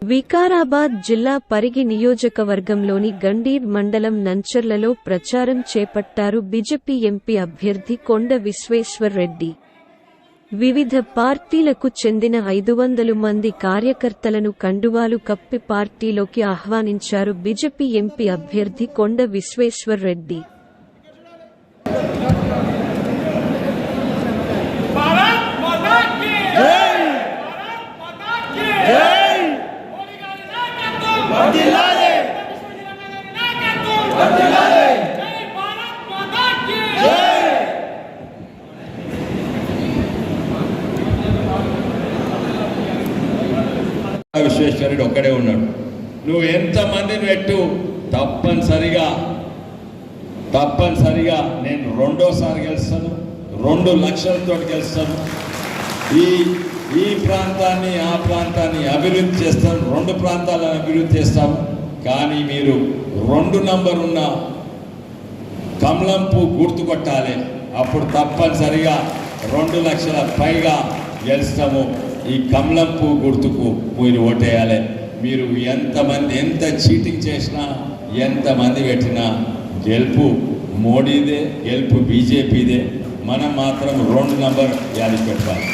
వికారాబాద్ జిల్లా పరిగి నియోజకవర్గంలోని గండీర్ మండలం నంచర్లలో ప్రచారం చేపట్టారు బీజేపీ ఎంపీ అభ్యర్థి కొండ విశ్వేశ్వర్ రెడ్డి. వివిధ పార్టీలకు చెందిన 500 మంది కార్యకర్తలను కండువాలు కప్పి పార్టీలోకి ఆహ్వానించారు బీజేపీ ఎంపీ అభ్యర్థి కొండ విశ్వేశ్వర్ రెడ్డి. విశ్వేశ్వరుడు ఒక్కడే ఉన్నాడు. నువ్వు ఎంతమందిని పెట్టు, తప్పనిసరిగా నేను రెండోసారి గెలుస్తాను, 2 లక్షలతో గెలుస్తాను. ఈ ప్రాంతాన్ని ఆ ప్రాంతాన్ని అభివృద్ధి చేస్తాను, 2 ప్రాంతాలను అభివృద్ధి చేస్తాము. కానీ మీరు 2 నంబర్ ఉన్న కమలం పువ్వు గుర్తుకొట్టాలి. అప్పుడు తప్పనిసరిగా 2 లక్షల పైగా గెలుస్తాము. ఈ కమలం పువ్వు గుర్తుకు మీరు ఓటేయాలి. మీరు ఎంత చీటింగ్ చేసినా, ఎంతమంది పెట్టినా గెలుపు మోడీదే, గెలుపు బీజేపీదే. మనం మాత్రం 2 నంబర్ యాది పెట్టాలి.